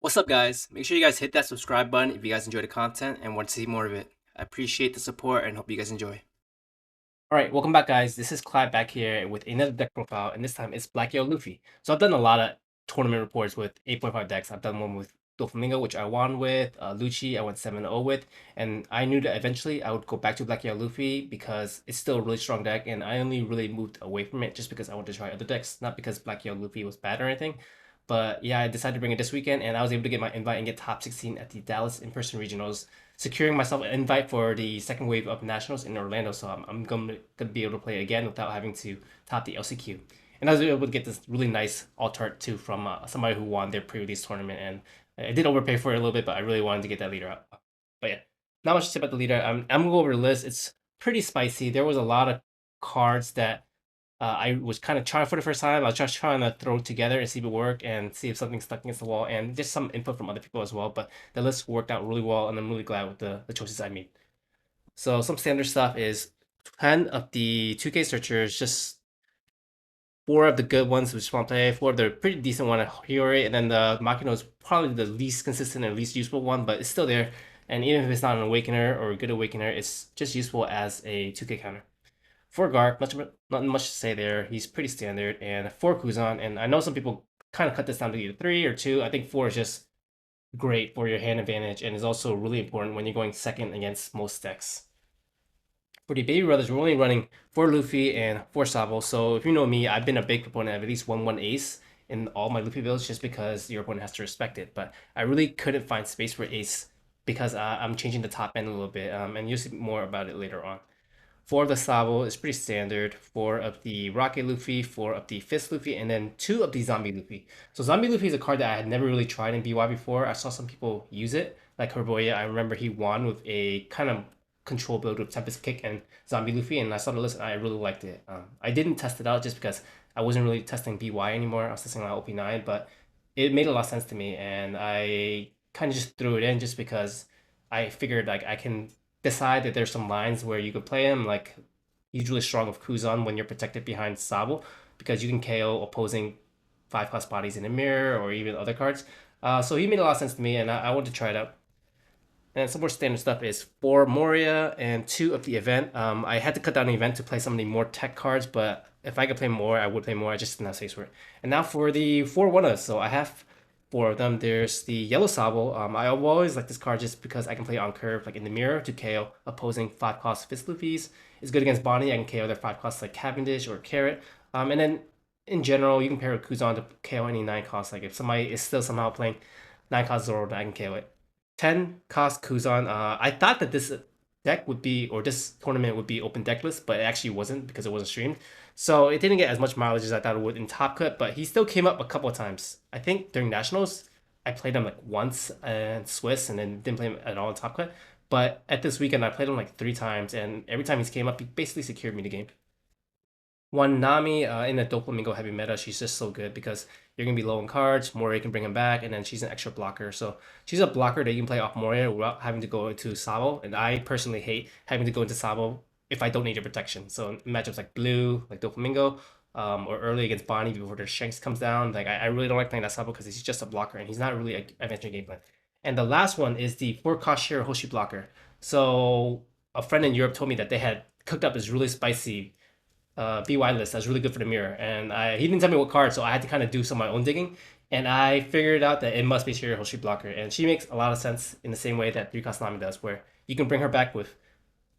What's up, guys? Make sure you guys hit that subscribe button if you guys enjoy the content and want to see more of it. I appreciate the support and hope you guys enjoy. Alright, welcome back, guys. This is Clyde back here with another deck profile, and this time it's BYL Luffy. So I've done a lot of tournament reports with 8.5 decks. I've done one with Doflamingo, which I won with, Lucci, I went 7-0 with, and I knew that eventually I would go back to BYL Luffy because it's still a really strong deck, and I only really moved away from it just because I wanted to try other decks, not because BYL Luffy was bad or anything. But yeah, I decided to bring it this weekend, and I was able to get my invite and get top 16 at the Dallas in-person regionals, securing myself an invite for the second wave of nationals in Orlando. So I'm gonna be able to play again without having to top the LCQ. And I was able to get this really nice alt art too from somebody who won their pre-release tournament, and I did overpay for it a little bit, but I really wanted to get that leader up. But yeah, not much to say about the leader. I'm gonna go over the list. It's pretty spicy. There was a lot of cards that I was kind of trying for the first time. I was just trying to throw together and see if it worked and see if something stuck against the wall, and just some input from other people as well. But the list worked out really well, and I'm really glad with the choices I made. So some standard stuff is 10 of the 2K searchers, just four of the good ones which spawn play, four of the pretty decent one at Hiyori, and then the Makino is probably the least consistent and least useful one, but it's still there. And even if it's not an Awakener or a good Awakener, it's just useful as a 2K counter. For Garp, not much to say there. He's pretty standard. And for Kuzan, and I know some people kind of cut this down to either 3 or 2. I think 4 is just great for your hand advantage and is also really important when you're going second against most decks. For the Baby Brothers, we're only running 4 Luffy and 4 Sabo. So if you know me, I've been a big proponent of at least 1 ace in all my Luffy builds just because your opponent has to respect it. But I really couldn't find space for ace because I'm changing the top end a little bit. And you'll see more about it later on. 4 of the Sabo is pretty standard. 4 of the Rocket Luffy, 4 of the Fist Luffy, and then 2 of the Zombie Luffy. So Zombie Luffy is a card that I had never really tried in BY before. I saw some people use it, like Herboya. I remember he won with a kind of control build with Tempest Kick and Zombie Luffy, and I saw the list and I really liked it. I didn't test it out just because I wasn't really testing BY anymore. I was testing on OP9, but it made a lot of sense to me, and I kind of just threw it in just because I figured like I can decide that there's some lines where you could play him, like he's really strong with Kuzan when you're protected behind Sabo, because you can KO opposing 5 cost bodies in a mirror or even other cards. So he made a lot of sense to me, and I wanted to try it out. And some more standard stuff is 4 Moria and 2 of the event. I had to cut down the event to play some of the more tech cards, but if I could play more, I would play more. I just didn't have space for it. And now for the 4 Oneas. So I have 4 of them. There's the Yellow Sabo. I always like this card just because I can play on curve, like in the mirror, to KO opposing 5 cost Fist Luffy's. It's good against Bonnie. I can KO their 5 costs like Cavendish or Carrot. And then in general, you can pair with Kuzan to KO any 9 costs. Like if somebody is still somehow playing 9 cost Zoro, I can KO it. 10 cost Kuzan. I thought that this deck would be, or this tournament would be open decklist, but it actually wasn't because it wasn't streamed. So it didn't get as much mileage as I thought it would in Top Cut, but he still came up a couple of times. I think during Nationals, I played him like once in Swiss and then didn't play him at all in Top Cut. But at this weekend, I played him like 3 times, and every time he's came up, he basically secured me the game. One Nami in the Doflamingo heavy meta, she's just so good because you're gonna be low on cards. Moria can bring him back, and then she's an extra blocker. So she's a blocker that you can play off Moria without having to go into Sabo. And I personally hate having to go into Sabo if I don't need your protection. So in matchups like blue, like Doflamingo, or early against Bonnie before their Shanks comes down, like I really don't like playing that Sabo because he's just a blocker and he's not really a adventure game plan. And the last one is the 4 cost Hoshi blocker. So a friend in Europe told me that they had cooked up this really spicy BY list that's really good for the mirror. And he didn't tell me what card, so I had to kind of do some of my own digging. And I figured out that it must be Shiro Hoshi Blocker. And she makes a lot of sense in the same way that 3 cost Nami does, where you can bring her back with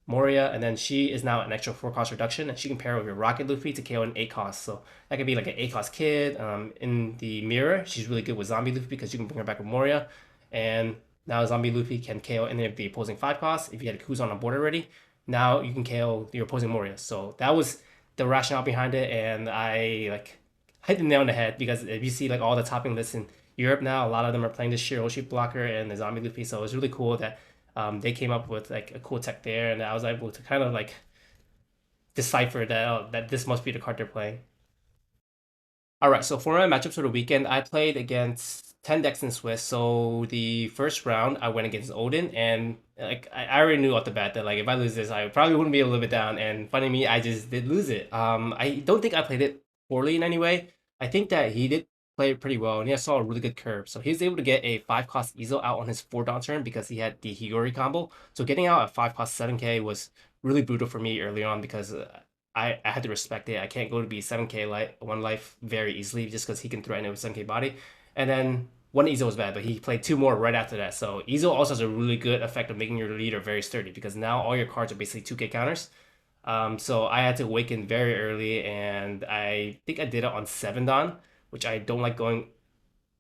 Moria, and then she is now an extra 4 cost reduction, and she can pair with your Rocket Luffy to KO an 8 cost. So that could be like an 8 cost kid. In the mirror, she's really good with Zombie Luffy because you can bring her back with Moria. And now Zombie Luffy can KO any of the opposing 5 costs. If you had Kuzan on board already, now you can KO your opposing Moria. So that was the rationale behind it, and I like hit the nail on the head because if you see like all the topping lists in Europe now, a lot of them are playing the Shiroshi blocker and the Zombie Luffy. So it's really cool that they came up with like a cool tech there, and I was able to kind of like decipher that that this must be the card they're playing. All right, so for my matchups for the weekend, I played against 10 decks in Swiss. So the first round, I went against Odin, and like I already knew off the bat that like if I lose this, I probably wouldn't be a little bit down. And funny me, I just did lose it. I don't think I played it poorly in any way. I think that he did played pretty well, and he saw a really good curve. So he was able to get a 5 cost Easel out on his 4 down turn because he had the Hiyori combo. So getting out at 5 cost 7k was really brutal for me early on because I had to respect it. I can't go to be 7k one life very easily just because he can threaten it with 7k body. And then one Easel was bad, but he played 2 more right after that. So Easel also has a really good effect of making your leader very sturdy because now all your cards are basically 2k counters. So I had to awaken very early, and I think I did it on 7 dawn, which I don't like going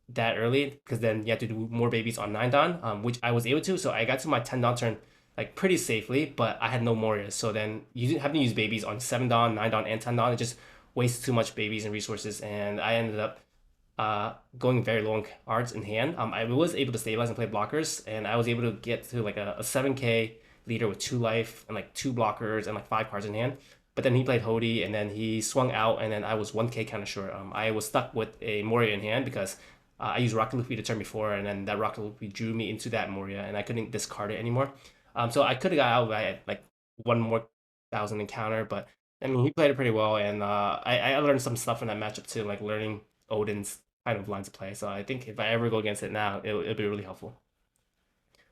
that early because then you have to do more babies on 9 dawn, which I was able to. So I got to my 10 dawn turn like pretty safely, but I had no Morias. So then you didn't have to use babies on 7 dawn, 9 dawn, and 10 dawn. It just wastes too much babies and resources, and I ended up going very low on cards in hand. I was able to stabilize and play blockers, and I was able to get to like a 7k leader with 2 life and like 2 blockers and like 5 cards in hand. But then he played Hody, and then he swung out, and then I was 1k kind of short. I was stuck with a Moria in hand because I used Rocket Luffy the turn before, and then that Rocket Luffy drew me into that Moria, and I couldn't discard it anymore. So I could have got out by like 1 more thousand encounter, but I mean he played it pretty well, and I learned some stuff in that matchup too, like learning Odin's kind of lines of play. So I think if I ever go against it now, it'll be really helpful.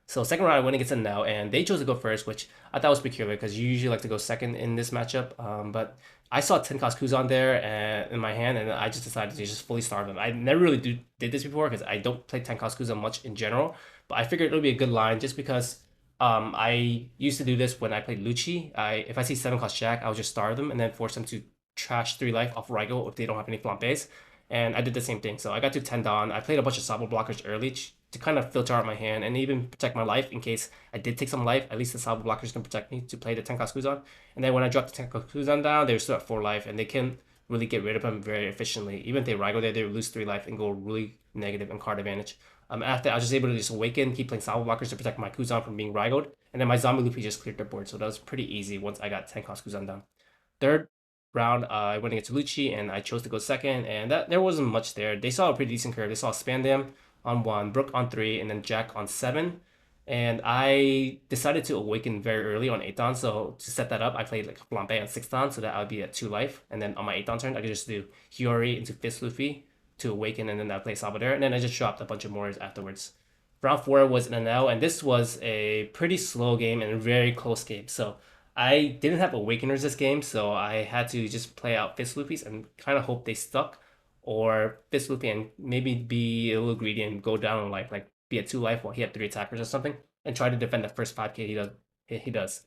So second round, I went against them now, and they chose to go first, which I thought was peculiar because you usually like to go second in this matchup. But I saw 10 cost Kuzan there in my hand, and I just decided to just fully starve them. I never really did this before because I don't play 10 cost Kuzan much in general, but I figured it would be a good line just because I used to do this when I played Lucci. If I see 7 cost Jack, I would just starve them and then force them to trash 3 life off Rigo if they don't have any flampes. And I did the same thing. So I got to 10 Dawn. I played a bunch of Sabo blockers early to kind of filter out my hand and even protect my life in case I did take some life. At least the Sabo blockers can protect me to play the Tenka Kuzan. And then when I dropped the Tenka Kuzan down, they were still at 4 life and they can really get rid of him very efficiently. Even if they Rigo there, they would lose 3 life and go really negative and card advantage. After I was just able to just awaken, keep playing Sabo blockers to protect my Kuzan from being Rigoed. And then my Zombie Luffy just cleared the board. So that was pretty easy once I got 10 cost Kuzan down. Third round, I went against Lucci, and I chose to go second, and that there wasn't much there. They saw a pretty decent curve. They saw Spandam on 1, Brook on 3, and then Jack on 7. And I decided to awaken very early on 8 dawn. So to set that up, I played like Flambe on 6 dawn, so that I would be at 2 life. And then on my 8 dawn turn, I could just do Hiyori into Fist Luffy to awaken, and then I play Salvador. And then I just dropped a bunch of Mores afterwards. Round 4 was an NL, and this was a pretty slow game and a very close game. So I didn't have Awakeners this game, so I had to just play out Fist Loopies and kind of hope they stuck, or Fist Loopy and maybe be a little greedy and go down on life, like be at 2 life while he had 3 attackers or something, and try to defend the first 5k he does. He does.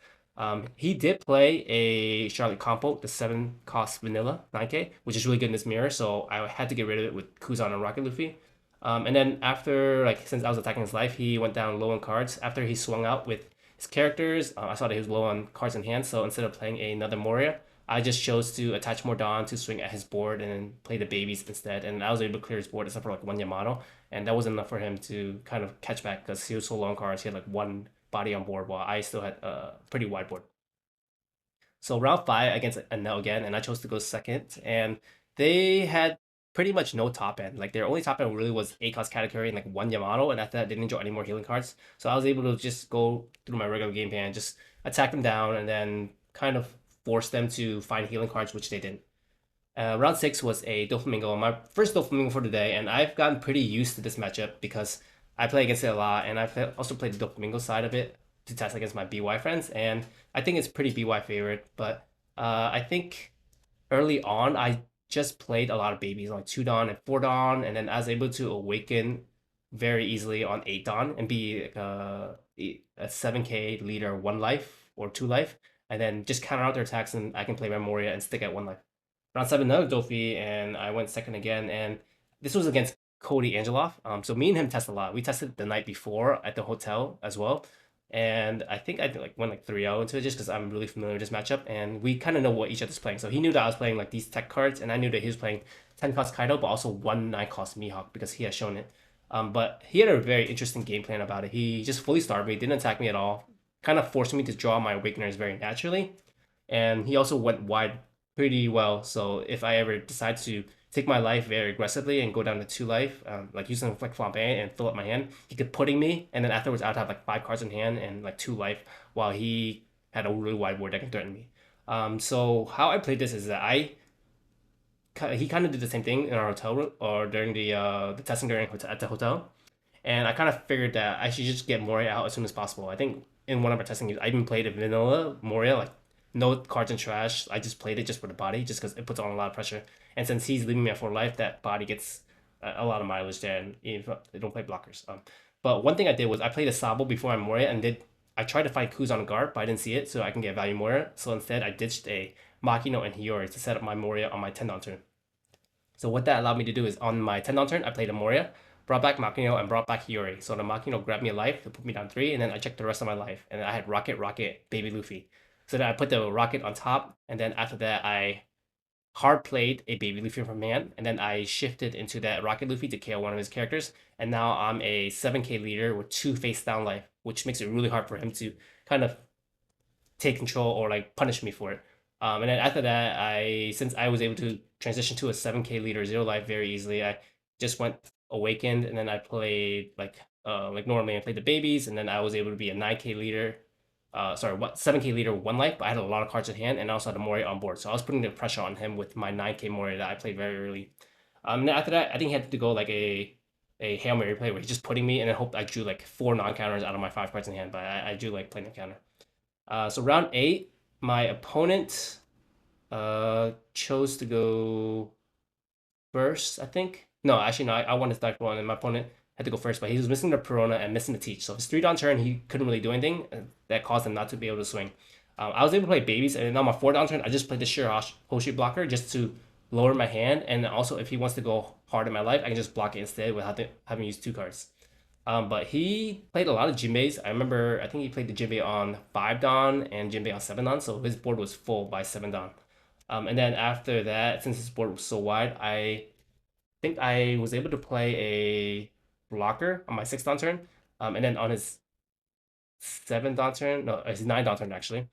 He did play a Charlotte Compo, the 7 cost vanilla 9k, which is really good in this mirror, so I had to get rid of it with Kuzan and Rocket Luffy. And then after, like, since I was attacking his life, he went down low on cards. After he swung out with his characters, I saw that he was low on cards in hand, so instead of playing another Moria, I just chose to attach more Dawn to swing at his board and then play the babies instead. And I was able to clear his board except for like 1 Yamato, and that was enough for him to kind of catch back because he was so low on cards. He had like 1 body on board while I still had a pretty wide board. So round 5 against Anel again, and I chose to go second. And they had pretty much no top end. Like their only top end really was 8 cost category and like 1 Yamato, and after that they didn't draw any more healing cards. So I was able to just go through my regular game plan, just attack them down, and then kind of force them to find healing cards, which they didn't. Round 6 was a Doflamingo, my first Doflamingo for the day, and I've gotten pretty used to this matchup because I play against it a lot, and I've also played the Doflamingo side of it to test against my BY friends, and I think it's pretty BY favorite. But I think early on I just played a lot of babies, like 2 Dawn and 4 Dawn, and then I was able to awaken very easily on 8 Dawn and be like a 7k leader 1 life or 2 life, and then just counter out their attacks, and I can play Memoria and stick at 1 life. Round 7, another Dofi, and I went second again. And this was against Cody Angeloff. So me and him tested a lot. We tested the night before at the hotel as well. And I think I like went like 3-0 into it just because I'm really familiar with this matchup. And we kind of know what each other's playing. So he knew that I was playing like these tech cards, and I knew that he was playing 10 cost Kaido, but also 1 9 cost Mihawk because he has shown it. But he had a very interesting game plan about it. He just fully starved me, didn't attack me at all, kind of forced me to draw my Awakeners very naturally. And he also went wide pretty well. So if I ever decide to take my life very aggressively and go down to 2 life, like using like Flambe and fill up my hand, he could putting me, and then afterwards I'd have like 5 cards in hand and like 2 life while he had a really wide board that can threaten me. So how I played this is that I he kind of did the same thing in our hotel room or during the testing during at the hotel. And I kind of figured that I should just get Moria out as soon as possible. I think in one of our testing games, I even played a vanilla Moria, like no cards and trash. I just played it just for the body, just because it puts on a lot of pressure. And since he's leaving me at 4 life, that body gets a lot of mileage there, and even if they don't play blockers. But one thing I did was I played a Sabo before my Moria, and did I tried to find Kuz on guard, but I didn't see it, so I can get value Moria. So instead, I ditched a Makino and Hiyori to set up my Moria on my 10 down turn. So what that allowed me to do is on my 10 down turn, I played a Moria, brought back Makino, and brought back Hiyori. So the Makino grabbed me a life to put me down 3, and then I checked the rest of my life. And then I had Rocket, Rocket, Baby Luffy. So then I put the Rocket on top, and then after that, I hard played a Baby Luffy from hand, and then I shifted into that Rocket Luffy to KO one of his characters. And now I'm a 7k leader with 2 face down life, which makes it really hard for him to kind of take control or like punish me for it. And then after that, since I was able to transition to a 7k leader 0 life very easily, I just went awakened, and then I played like normally I played the babies, and then I was able to be a 9k leader. Sorry, what 7k leader with 1 life, but I had a lot of cards in hand, and I also had a Moria on board, so I was putting the pressure on him with my 9k Moria that I played very early. And then after that, I think he had to go like a Hail Mary play where he's just putting me, and then hope I drew like 4 non-counters out of my 5 cards in hand, but I drew like playing a counter. So round 8, my opponent chose to go first, I think. No, actually, no, I wanted to start one, and my opponent had to go first, but he was missing the Perona and missing the Teach. So his 3 down turn, he couldn't really do anything. That caused him not to be able to swing. I was able to play babies, and then on my 4 down turn, I just played the Hoshi blocker just to lower my hand, and also if he wants to go hard in my life, I can just block it instead without having to use 2 cards. But he played a lot of Jinbeis. I think he played the Jinbei on 5 Dawn and Jinbei on 7 Dawn, so his board was full by 7 Dawn. And then after that, since his board was so wide, I think I was able to play a blocker on my 6 Dawn turn. And then on his 7 Dawn turn, no, his 9 Dawn turn actually,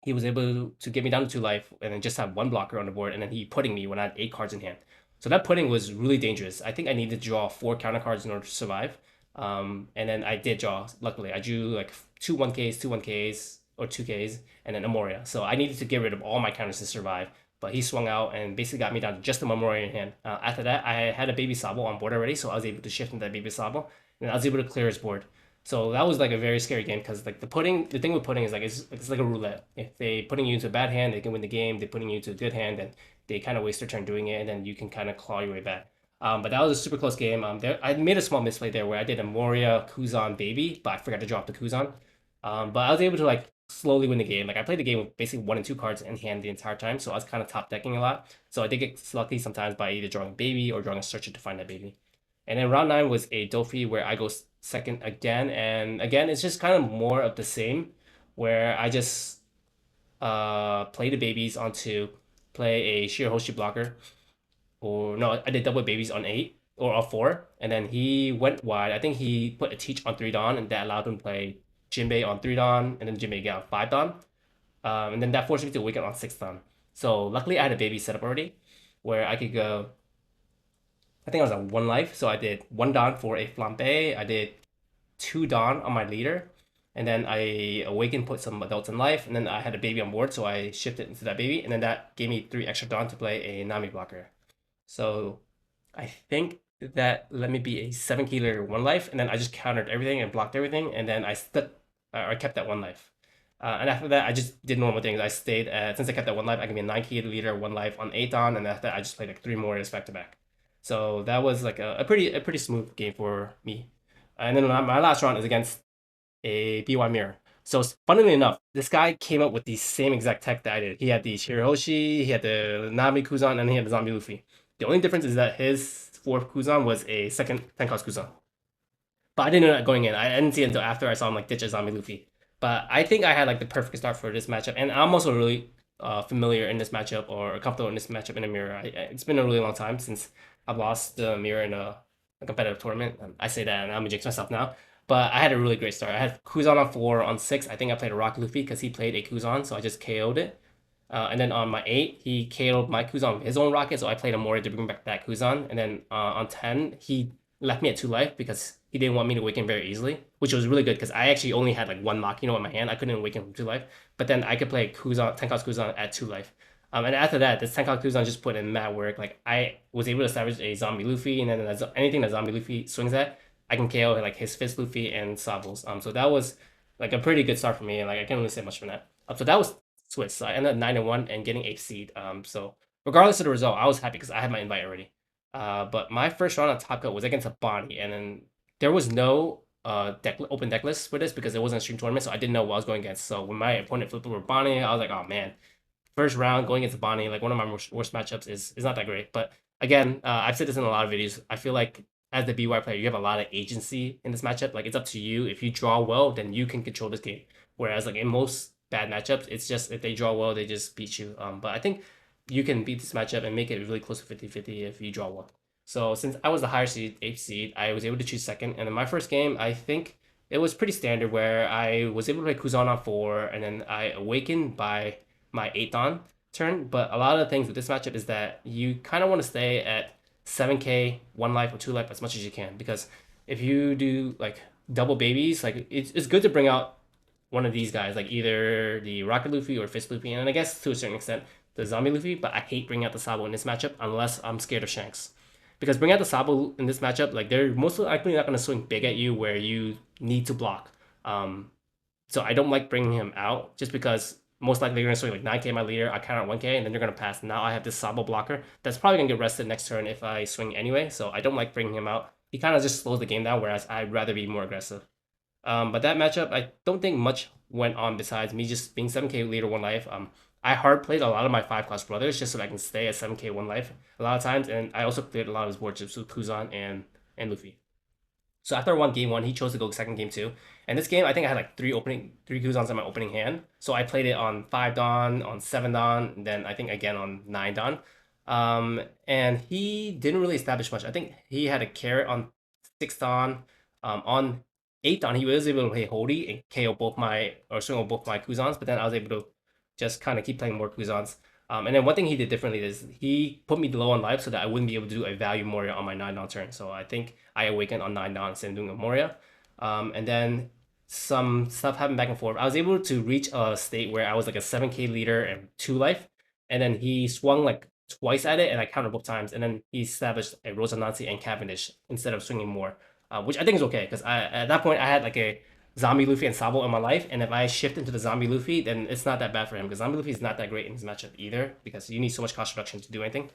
he was able to get me down to 2 life and then just have 1 blocker on the board, and then he putting me when I had 8 cards in hand. So that putting was really dangerous. I think I needed to draw 4 counter cards in order to survive. And then I did draw. Luckily, I drew like 2 1Ks, 2 1Ks, or 2Ks, and then a Moria. So I needed to get rid of all my counters to survive. But he swung out and basically got me down to just a Moria in hand. After that, I had a Baby Sabo on board already, so I was able to shift into that Baby Sabo, and I was able to clear his board. So that was like a very scary game because like the thing with putting is like it's like a roulette. If they putting you into a bad hand, they can win the game. They're putting you into a good hand, and they kind of waste their turn doing it, and then you can kind of claw your way back. But that was a super close game. I made a small misplay there where I did a Moria Kuzan baby, but I forgot to drop the Kuzan. But I was able to like slowly win the game. Like I played the game with basically 1 and 2 cards in hand the entire time, so I was kind of top decking a lot. So I did get lucky sometimes by either drawing a baby or drawing a searcher to find that baby. And then round 9 was a Dofi where I go second again, and again it's just kind of more of the same, where I just play the babies onto play a Shirahoshi blocker, or no, I did double babies on 8 or on 4, and then he went wide. I think he put a Teach on 3 Dawn, and that allowed him to play Jinbei on 3 Dawn, and then Jinbei again on 5 Dawn. And then that forced me to awaken on 6 Dawn. So luckily I had a baby set up already, where I could go. I think I was at 1 life, so I did 1 Dawn for a Flambe. I did 2 Dawn on my leader, and then I awakened, put some adults in life, and then I had a baby on board, so I shifted into that baby, and then that gave me 3 extra Dawn to play a Nami blocker. So I think that let me be a 7k leader 1 life, and then I just countered everything and blocked everything, and then I kept that 1 life. And after that, I just did normal things. I stayed since I kept that 1 life, I can be a 9k leader 1 life on 8 Dawn, and after that, I just played like 3 more back to back. So that was like a pretty smooth game for me. And then my last round is against a BY Mirror. So funnily enough, this guy came up with the same exact tech that I did. He had the Shirahoshi, he had the Nami Kuzan, and he had the Zombie Luffy. The only difference is that his 4th Kuzan was a second 10 cost Kuzan. But I didn't know that going in. I didn't see it until after I saw him like ditch a Zombie Luffy. But I think I had like the perfect start for this matchup, and I'm also really familiar in this matchup or comfortable in this matchup in a mirror. It's been a really long time since I've lost the mirror in a competitive tournament. I say that and I'm gonna jinx myself now. But I had a really great start. I had Kuzan on 4, on 6. I think I played a Rock Luffy because he played a Kuzan, so I just KO'd it. And then on my 8, he KO'd my Kuzan with his own rocket, so I played a Moria to bring back that Kuzan. And then on 10, he left me at 2 life because he didn't want me to awaken very easily, which was really good because I actually only had like 1 Makino in my hand. I couldn't awaken from 2 life, but then I could play Kuzan, 10 cost Kuzan at 2 life. And after that, this Tenkai Kuzan just put in mad work. Like I was able to establish a zombie Luffy, and then anything that zombie Luffy swings at, I can KO like his fist Luffy and Sabo's. So that was like a pretty good start for me, and like I can't really say much from that. So that was Swiss. So I ended up 9-1 and getting 8th seed. So regardless of the result, I was happy because I had my invite already. But my first round on Top Cut was against a Bonnie, and then there was no open deck list for this because it wasn't a stream tournament, so I didn't know what I was going against. So when my opponent flipped over Bonnie, I was like, oh man, first round going against Bonnie, like one of my worst matchups is not that great. But again, I've said this in a lot of videos. I feel like as the BY player, you have a lot of agency in this matchup. Like it's up to you. If you draw well, then you can control this game. Whereas like in most bad matchups, it's just if they draw well, they just beat you. But I think you can beat this matchup and make it really close to 50-50 if you draw well. So since I was the higher seed, 8th seed, I was able to choose second. And in my first game, I think it was pretty standard where I was able to play Kuzan on 4, and then I awakened by my 8th Dan turn. But a lot of the things with this matchup is that you kind of want to stay at 7k, 1 life or 2 life as much as you can. Because if you do like double babies, like it's good to bring out one of these guys, like either the Rocket Luffy or Fist Luffy, and I guess to a certain extent the Zombie Luffy. But I hate bringing out the Sabo in this matchup unless I'm scared of Shanks. Because bringing out the Sabo in this matchup, like they're most likely not going to swing big at you where you need to block. So I don't like bringing him out just because most likely they're going to swing like 9k my leader, I count out 1k, and then they're going to pass. Now I have this Sabo blocker that's probably going to get rested next turn if I swing anyway, so I don't like bringing him out. He kind of just slows the game down, whereas I'd rather be more aggressive. But that matchup, I don't think much went on besides me just being 7k leader 1 life. I hard played a lot of my 5 class brothers just so I can stay at 7k 1 life a lot of times, and I also played a lot of his board chips with Kuzan and Luffy. So after I won game 1, he chose to go second game 2. And this game, I think I had like three Kuzans in my opening hand. So I played it on 5 Dan, on 7 Dan, and then I think again on 9 Dan. And he didn't really establish much. I think he had a carrot on 6 Dan. On 8 Dan, he was able to play Hody and KO both my, or swing on both my Kuzans, but then I was able to just kind of keep playing more Kuzans. And then one thing he did differently is he put me low on life so that I wouldn't be able to do a value Moria on my 9 down turn. So I think I awakened on 9 down instead of doing a Moria. And then some stuff happened back and forth. I was able to reach a state where I was like a 7k leader and 2 life. And then he swung like twice at it and I countered both times. And then he established a Rosa Nazi and Cavendish instead of swinging more, which I think is okay because at that point I had like a Zombie Luffy and Sabo in my life, and if I shift into the Zombie Luffy, then it's not that bad for him because Zombie Luffy is not that great in this matchup either because you need so much cost reduction to do anything.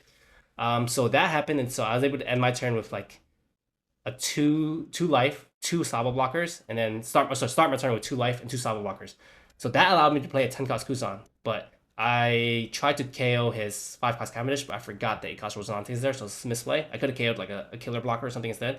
So that happened, and so I was able to end my turn with like a two life, 2 Sabo blockers, and then start my turn with 2 life and 2 Sabo blockers. So that allowed me to play a 10 cost Kuzan, but I tried to KO his 5 cost Cavendish, but I forgot that 8 cost Rosanante is there, so it's misplay. I could have KO'd like a killer blocker or something instead.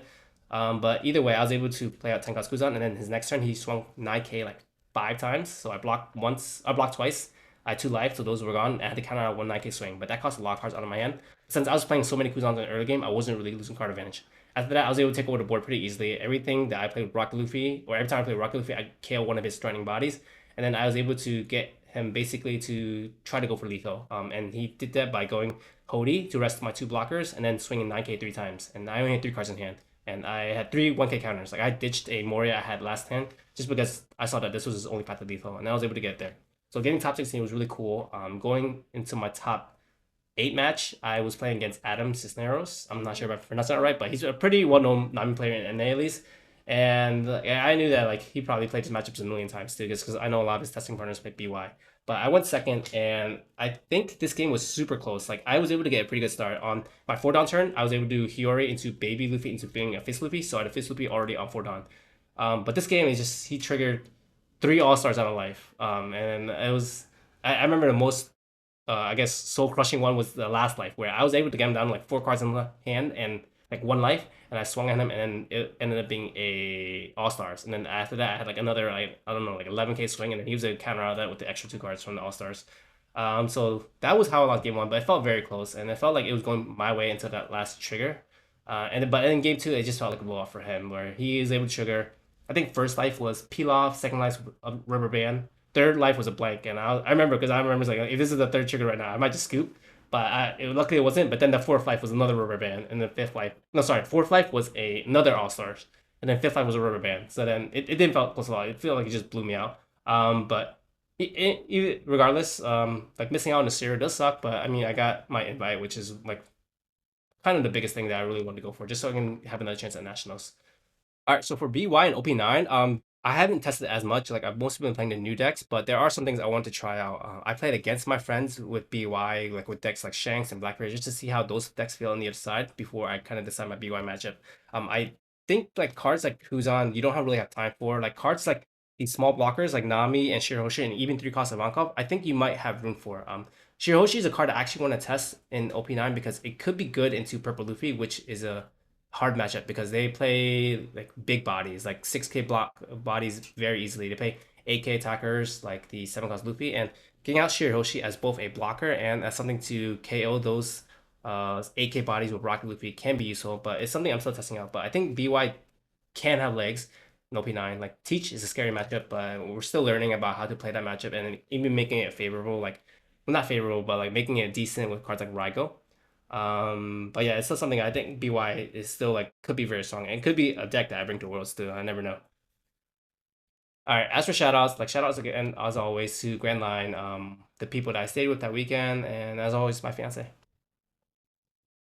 But either way, I was able to play out Tenka's Kuzan, and then his next turn he swung 9k like 5 times. So I blocked once, I blocked twice. I had 2 life, so those were gone. I had to counter out 1 9k swing, but that cost a lot of cards out of my hand. Since I was playing so many Kuzans in the early game, I wasn't really losing card advantage. After that, I was able to take over the board pretty easily. Everything that I played with Rocket Luffy, or every time I played Rocket Luffy, I KO one of his threatening bodies, and then I was able to get him basically to try to go for lethal. And he did that by going Hody to rest my 2 blockers, and then swinging 9k 3 times. And I only had 3 cards in hand. And I had 3 1k counters. Like I ditched a Moria I had last hand just because I saw that this was his only path to lethal, and I was able to get there. So getting top 16 was really cool. Going into my top 8 match, I was playing against Adam Cisneros. I'm not sure if I pronounced that right, but he's a pretty well-known Nami player in NA at least. And I knew that like he probably played his matchups a million times too, just because I know a lot of his testing partners play BY. But I went second, and I think this game was super close. Like I was able to get a pretty good start on my 4 down turn. I was able to do Hiyori into Baby Luffy into being a Fist Luffy, so I had a Fist Luffy already on 4 down. But this game is just he triggered 3 All Stars out of life. And it was I remember the most I guess soul crushing one was the last life where I was able to get him down like 4 cards in the hand and like 1 life, and I swung at him, and then it ended up being a All Stars. And then after that, I had like another I don't know like 11k swing, and then he was able to counter out that with the extra 2 cards from the All Stars. So that was how I lost game 1, but it felt very close, and it felt like it was going my way until that last trigger. But in game 2, it just felt like a blow off for him, where he is able to trigger. I think first life was peel off, second life was a rubber band, third life was a blank, and I remember because I remember like if this is the 3rd trigger right now, I might just scoop. But luckily it wasn't. But then the 4th life was another rubber band, and the 5th life, no, sorry, 4th life was another All Stars, and then 5th life was a rubber band. So then it didn't feel close at all. It felt like it just blew me out. But Regardless, like missing out on the series does suck, but I mean, I got my invite, which is like kind of the biggest thing that I really want to go for, just so I can have another chance at nationals. All right, so for BY and OP9, I haven't tested as much. Like I've mostly been playing the new decks, but there are some things I want to try out. I played against my friends with BY, like with decks like Shanks and Blackberry, just to see how those decks feel on the other side before I kind of decide my BY matchup. I think like cards like Who's On, you don't have really have time for like cards like these small blockers like Nami and Shirahoshi and even three cost Ivankov. I think you might have room for. Shirahoshi is a card I actually want to test in OP9 because it could be good into Purple Luffy, which is a hard matchup because they play like big bodies, like 6K block bodies very easily. They play 8K attackers like the 7 cost Luffy, and getting out Shirahoshi as both a blocker and as something to KO those 8K bodies with Rocket Luffy can be useful, but it's something I'm still testing out. But I think BY can have legs in OP9. Like Teach is a scary matchup, but we're still learning about how to play that matchup and even making it favorable, like well, not favorable, but like making it decent with cards like Raigo. But yeah, it's still something I think BY is still like could be very strong and could be a deck that I bring to Worlds too. I never know. All right, as for shoutouts, like shoutouts again as always to Grand Line, the people that I stayed with that weekend, and as always, my fiance.